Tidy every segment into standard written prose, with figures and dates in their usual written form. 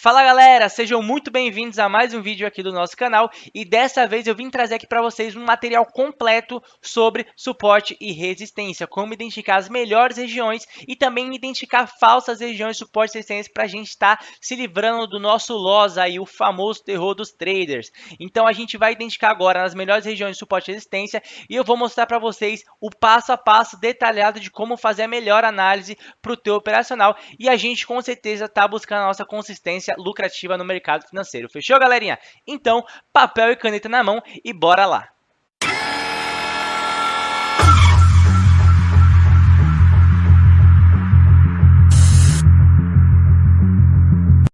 Fala galera, sejam muito bem-vindos a mais um vídeo aqui do nosso canal e dessa vez eu vim trazer aqui para vocês um material completo sobre suporte e resistência, como identificar as melhores regiões e também identificar falsas regiões de suporte e resistência para a gente estar se livrando do nosso loss aí, o famoso terror dos traders. Então a gente vai identificar agora as melhores regiões de suporte e resistência e eu vou mostrar para vocês o passo a passo detalhado de como fazer a melhor análise para o teu operacional e a gente com certeza está buscando a nossa consistência lucrativa no mercado financeiro. Fechou, galerinha? Então, papel e caneta na mão e bora lá!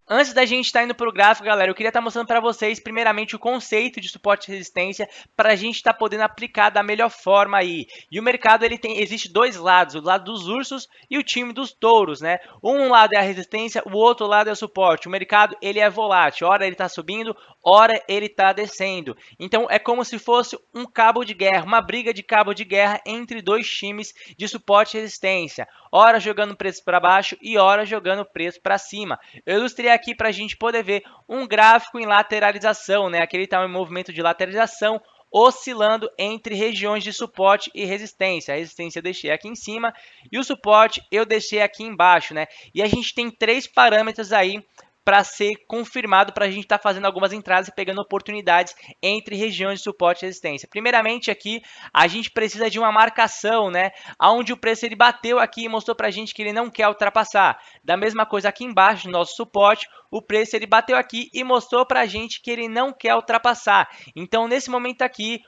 Antes da gente estar indo para o gráfico, galera, eu queria estar mostrando para vocês, primeiramente, o conceito de suporte e resistência para a gente estar podendo aplicar da melhor forma aí. E o mercado, existe dois lados, o lado dos ursos e o time dos touros, né? Um lado é a resistência, o outro lado é o suporte. O mercado, ele é volátil, ora ele está subindo, ora ele está descendo. Então, é como se fosse um cabo de guerra, uma briga de cabo de guerra entre dois times de suporte e resistência. Ora jogando preço para baixo e ora jogando preço para cima. Eu ilustrei aqui para a gente poder ver um gráfico em lateralização, né? Aquele está em movimento de lateralização, oscilando entre regiões de suporte e resistência. A resistência eu deixei aqui em cima e o suporte eu deixei aqui embaixo, né? E a gente tem três parâmetros aí para ser confirmado, para a gente estar fazendo algumas entradas e pegando oportunidades entre regiões de suporte e resistência. Primeiramente aqui, a gente precisa de uma marcação, né? Onde o preço ele bateu aqui e mostrou para a gente que ele não quer ultrapassar. Da mesma coisa aqui embaixo, no nosso suporte, o preço ele bateu aqui e mostrou para a gente que ele não quer ultrapassar. Então, nesse momento aqui,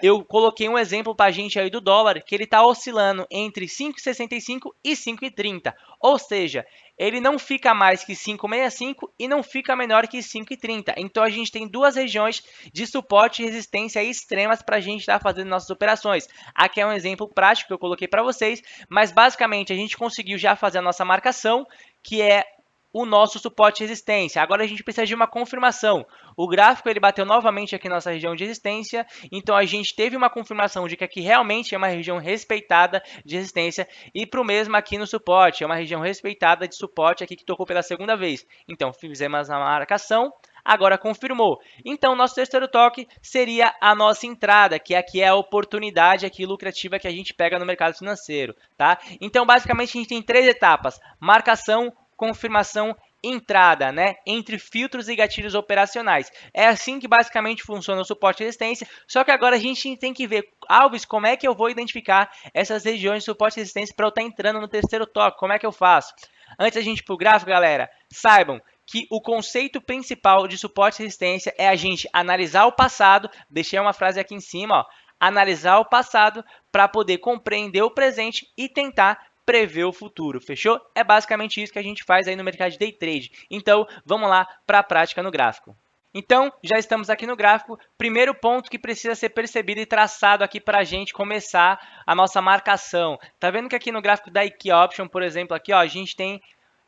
eu coloquei um exemplo para a gente aí do dólar, que ele está oscilando entre 5,65 e 5,30. Ou seja, ele não fica mais que 5,65 e não fica menor que 5,30. Então, a gente tem duas regiões de suporte e resistência extremas para a gente estar fazendo nossas operações. Aqui é um exemplo prático que eu coloquei para vocês, mas basicamente a gente conseguiu já fazer a nossa marcação, que é o nosso suporte e resistência. Agora a gente precisa de uma confirmação. O gráfico ele bateu novamente aqui na nossa região de resistência, então a gente teve uma confirmação de que aqui realmente é uma região respeitada de resistência e para o mesmo aqui no suporte, é uma região respeitada de suporte aqui que tocou pela segunda vez. Então fizemos a marcação, agora confirmou. Então nosso terceiro toque seria a nossa entrada, que aqui é a oportunidade aqui lucrativa que a gente pega no mercado financeiro, tá? Então basicamente a gente tem três etapas: marcação, confirmação, entrada, né? Entre filtros e gatilhos operacionais. É assim que basicamente funciona o suporte e resistência, só que agora a gente tem que ver, Alves, como é que eu vou identificar essas regiões de suporte e resistência para eu estar entrando no terceiro toque? Como é que eu faço? Antes da gente ir para o gráfico, galera, saibam que o conceito principal de suporte e resistência é a gente analisar o passado, deixei uma frase aqui em cima, ó, analisar o passado para poder compreender o presente e tentar prever o futuro, fechou? É basicamente isso que a gente faz aí no mercado de day trade. Então, vamos lá para a prática no gráfico. Então, já estamos aqui no gráfico. Primeiro ponto que precisa ser percebido e traçado aqui para a gente começar a nossa marcação. Tá vendo que aqui no gráfico da IQ Option, por exemplo, aqui ó, a gente tem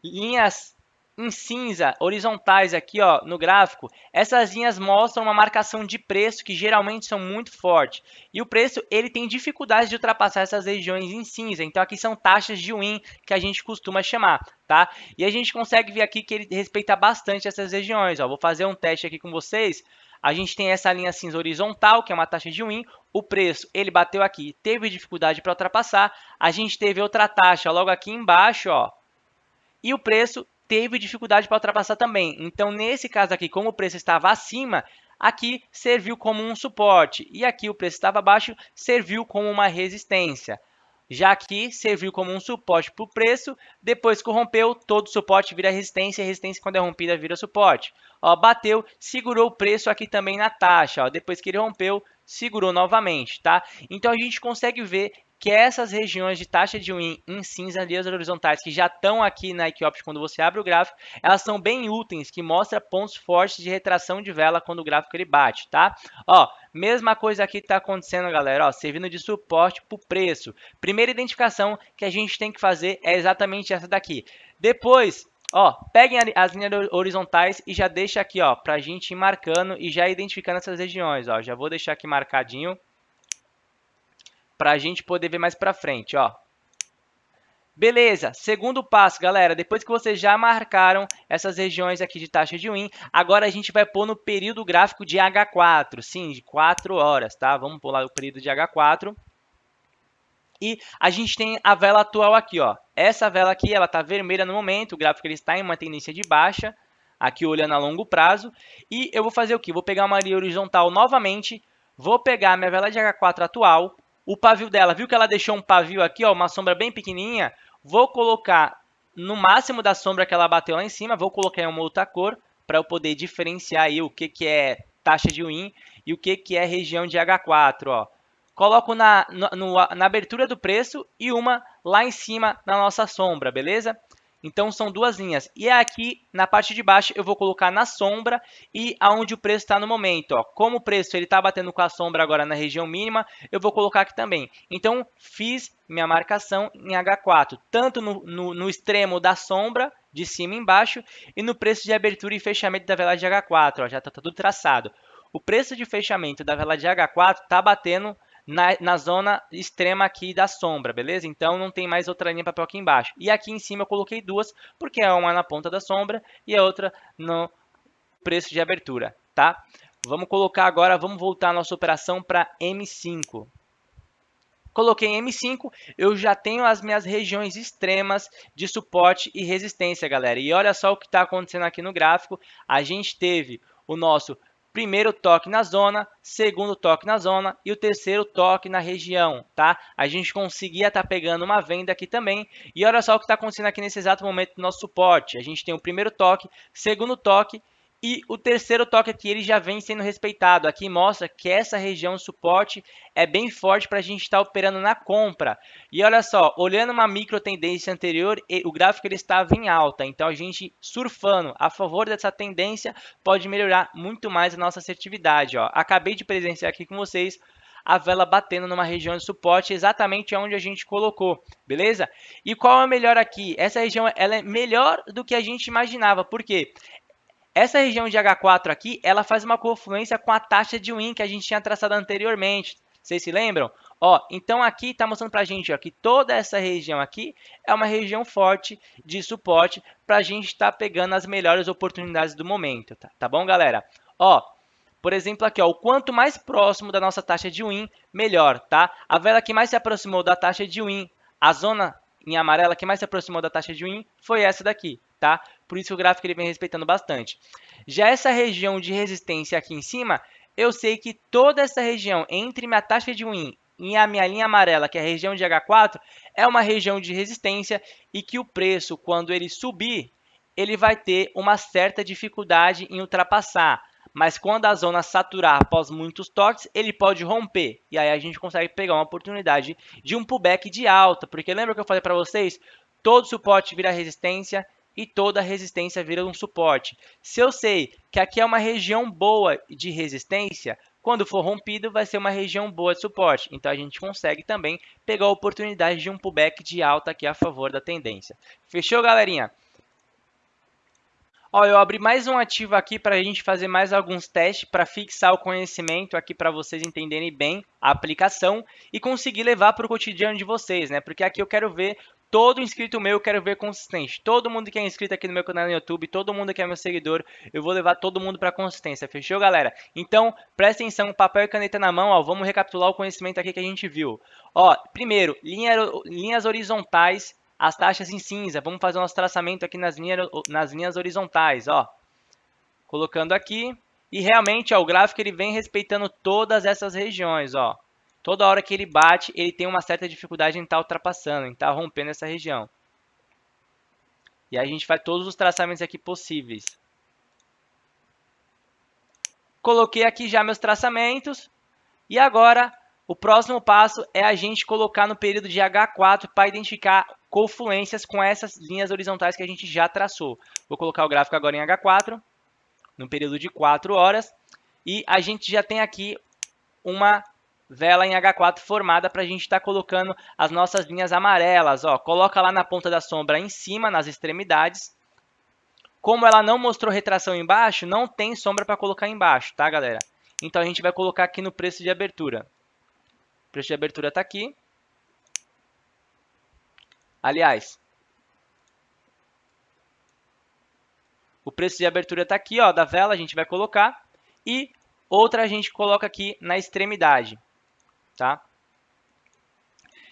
linhas em cinza, horizontais aqui ó, no gráfico. Essas linhas mostram uma marcação de preço que geralmente são muito fortes. E o preço ele tem dificuldade de ultrapassar essas regiões em cinza. Então aqui são taxas de win que a gente costuma chamar, tá? E a gente consegue ver aqui que ele respeita bastante essas regiões. Ó. Vou fazer um teste aqui com vocês. A gente tem essa linha cinza horizontal, que é uma taxa de win. O preço, ele bateu aqui, teve dificuldade para ultrapassar. A gente teve outra taxa logo aqui embaixo, ó. E o preço teve dificuldade para ultrapassar também. Então, nesse caso aqui, como o preço estava acima, aqui serviu como um suporte. E aqui o preço estava abaixo, serviu como uma resistência. Já aqui serviu como um suporte para o preço, depois que rompeu, todo suporte vira resistência, e resistência quando é rompida vira suporte. Ó, bateu, segurou o preço aqui também na taxa, ó, depois que ele rompeu, segurou novamente, tá? Então a gente consegue ver que essas regiões de taxa de win em cinza, linhas horizontais, que já estão aqui na IQ Option quando você abre o gráfico, elas são bem úteis, que mostra pontos fortes de retração de vela quando o gráfico ele bate, tá? Ó, mesma coisa aqui está acontecendo, galera, ó, servindo de suporte para o preço. Primeira identificação que a gente tem que fazer é exatamente essa daqui. Depois, ó, peguem as linhas horizontais e já deixa aqui, ó, para a gente ir marcando e já identificando essas regiões, ó. Já vou deixar aqui marcadinho para a gente poder ver mais para frente, ó. Beleza, segundo passo, galera, depois que vocês já marcaram essas regiões aqui de taxa de win, agora a gente vai pôr no período gráfico de H4, sim, de 4 horas, tá? Vamos pular o período de H4. E a gente tem a vela atual aqui, ó. Essa vela aqui, ela tá vermelha no momento, o gráfico ele está em uma tendência de baixa, aqui olhando a longo prazo. E eu vou fazer o quê? Vou pegar uma linha horizontal novamente, vou pegar a minha vela de H4 atual, o pavio dela, viu que ela deixou um pavio aqui, ó, uma sombra bem pequenininha? Vou colocar no máximo da sombra que ela bateu lá em cima, vou colocar em uma outra cor, para eu poder diferenciar aí o que é taxa de win e o que é região de H4, ó. Coloco na abertura do preço e uma lá em cima na nossa sombra, beleza? Então são duas linhas. E aqui na parte de baixo eu vou colocar na sombra e aonde o preço está no momento. Ó. Como o preço está batendo com a sombra agora na região mínima, eu vou colocar aqui também. Então fiz minha marcação em H4, tanto no extremo da sombra, de cima e embaixo, e no preço de abertura e fechamento da vela de H4. Ó, já está tudo traçado. O preço de fechamento da vela de H4 está batendo na zona extrema aqui da sombra, beleza? Então não tem mais outra linha de papel aqui embaixo. E aqui em cima eu coloquei duas, porque é uma na ponta da sombra e a outra no preço de abertura, tá? Vamos colocar agora, vamos voltar a nossa operação para M5. Coloquei em M5, eu já tenho as minhas regiões extremas de suporte e resistência, galera. E olha só o que está acontecendo aqui no gráfico. A gente teve o nosso primeiro toque na zona, segundo toque na zona e o terceiro toque na região, tá? A gente conseguia estar pegando uma venda aqui também. E olha só o que está acontecendo aqui nesse exato momento do nosso suporte. A gente tem o primeiro toque, segundo toque e o terceiro toque aqui ele já vem sendo respeitado. Aqui mostra que essa região de suporte é bem forte para a gente estar operando na compra. E olha só, olhando uma micro tendência anterior, o gráfico ele estava em alta. Então a gente surfando a favor dessa tendência pode melhorar muito mais a nossa assertividade. Ó. Acabei de presenciar aqui com vocês a vela batendo numa região de suporte exatamente onde a gente colocou, beleza? E qual é o melhor aqui? Essa região ela é melhor do que a gente imaginava. Por quê? Essa região de H4 aqui, ela faz uma confluência com a taxa de win que a gente tinha traçado anteriormente. Vocês se lembram? Ó, então aqui está mostrando para a gente ó, que toda essa região aqui é uma região forte de suporte para a gente estar pegando as melhores oportunidades do momento. Tá bom, galera? Ó, por exemplo aqui, ó, o quanto mais próximo da nossa taxa de win, melhor, tá? A vela que mais se aproximou da taxa de win, a zona em amarela que mais se aproximou da taxa de win foi essa daqui, tá? Por isso o gráfico ele vem respeitando bastante. Já essa região de resistência aqui em cima, eu sei que toda essa região entre minha taxa de win e a minha linha amarela, que é a região de H4, é uma região de resistência e que o preço, quando ele subir, ele vai ter uma certa dificuldade em ultrapassar. Mas quando a zona saturar após muitos toques, ele pode romper. E aí a gente consegue pegar uma oportunidade de um pullback de alta. Porque lembra que eu falei para vocês? Todo suporte vira resistência e toda resistência vira um suporte. Se eu sei que aqui é uma região boa de resistência, quando for rompido vai ser uma região boa de suporte. Então a gente consegue também pegar a oportunidade de um pullback de alta aqui a favor da tendência. Fechou, galerinha? Ó, eu abri mais um ativo aqui para a gente fazer mais alguns testes para fixar o conhecimento aqui para vocês entenderem bem a aplicação e conseguir levar para o cotidiano de vocês, né? Porque aqui eu quero ver todo inscrito meu, eu quero ver consistente. Todo mundo que é inscrito aqui no meu canal no YouTube, todo mundo que é meu seguidor, eu vou levar todo mundo para consistência. Fechou, galera? Então, presta atenção, papel e caneta na mão, ó, vamos recapitular o conhecimento aqui que a gente viu. Ó, primeiro, linhas horizontais, as taxas em cinza. Vamos fazer o nosso traçamento aqui nas linhas horizontais, ó. Colocando aqui. E realmente, ó, o gráfico ele vem respeitando todas essas regiões, ó. Toda hora que ele bate, ele tem uma certa dificuldade em estar ultrapassando, em estar rompendo essa região. E aí a gente faz todos os traçamentos aqui possíveis. Coloquei aqui já meus traçamentos. E agora, o próximo passo é a gente colocar no período de H4 para identificar confluências com essas linhas horizontais que a gente já traçou. Vou colocar o gráfico agora em H4, no período de 4 horas. E a gente já tem aqui uma vela em H4 formada para a gente estar colocando as nossas linhas amarelas. Ó, coloca lá na ponta da sombra em cima, nas extremidades. Como ela não mostrou retração embaixo, não tem sombra para colocar embaixo, tá, galera? Então a gente vai colocar aqui no preço de abertura. O preço de abertura está aqui. Aliás, o preço de abertura está aqui, ó, da vela, a gente vai colocar. E outra a gente coloca aqui na extremidade, tá?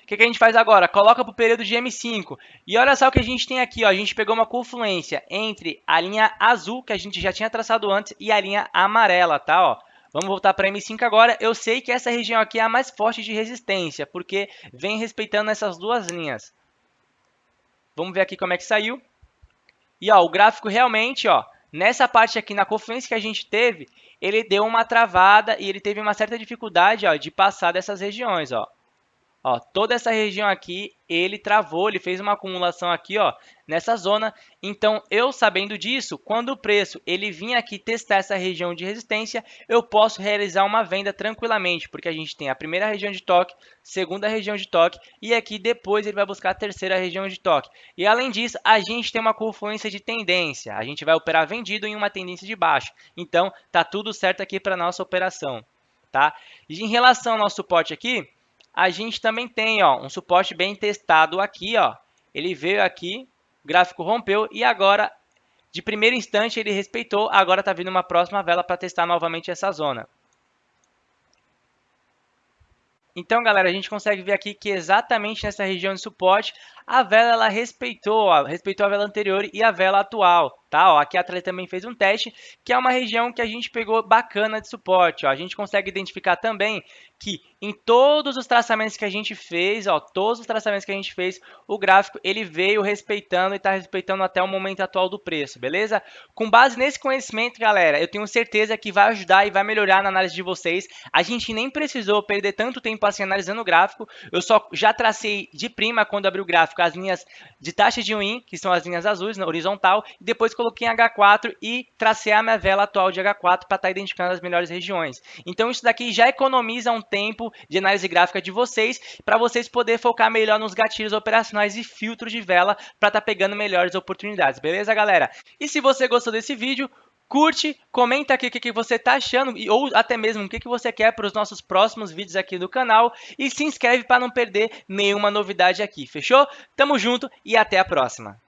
O que a gente faz agora? Coloca para o período de M5. E olha só o que a gente tem aqui, ó. A gente pegou uma confluência entre a linha azul, que a gente já tinha traçado antes, e a linha amarela, tá? Ó. Vamos voltar para M5 agora. Eu sei que essa região aqui é a mais forte de resistência, porque vem respeitando essas duas linhas. Vamos ver aqui como é que saiu. E ó, o gráfico realmente, ó, nessa parte aqui, na confluência que a gente teve, ele deu uma travada e ele teve uma certa dificuldade, ó, de passar dessas regiões, ó. Ó, toda essa região aqui, ele travou, ele fez uma acumulação aqui, ó, nessa zona. Então, eu sabendo disso, quando o preço ele vir aqui testar essa região de resistência, eu posso realizar uma venda tranquilamente, porque a gente tem a primeira região de toque, segunda região de toque, e aqui depois ele vai buscar a terceira região de toque. E além disso, a gente tem uma confluência de tendência. A gente vai operar vendido em uma tendência de baixo. Então, tá tudo certo aqui para nossa operação, tá? E em relação ao nosso suporte aqui, a gente também tem, ó, um suporte bem testado aqui, ó. Ele veio aqui, o gráfico rompeu e agora, de primeiro instante, ele respeitou. Agora está vindo uma próxima vela para testar novamente essa zona. Então, galera, a gente consegue ver aqui que exatamente nessa região de suporte, a vela ela respeitou a vela anterior e a vela atual, tá? Ó, aqui atrás também fez um teste, que é uma região que a gente pegou bacana de suporte. Ó. A gente consegue identificar também que em todos os traçamentos que a gente fez, ó, todos os traçamentos que a gente fez, o gráfico ele veio respeitando e está respeitando até o momento atual do preço, beleza? Com base nesse conhecimento, galera, eu tenho certeza que vai ajudar e vai melhorar na análise de vocês. A gente nem precisou perder tanto tempo assim analisando o gráfico, eu só já tracei de prima quando abri o gráfico as linhas de taxa de win, que são as linhas azuis na horizontal, e depois coloquei em H4 e tracei a minha vela atual de H4 para estar identificando as melhores regiões. Então isso daqui já economiza um tempo de análise gráfica de vocês, para vocês poderem focar melhor nos gatilhos operacionais e filtros de vela para estar pegando melhores oportunidades, beleza, galera? E se você gostou desse vídeo, curte, comenta aqui o que você está achando ou até mesmo o que você quer para os nossos próximos vídeos aqui do canal e se inscreve para não perder nenhuma novidade aqui, fechou? Tamo junto e até a próxima!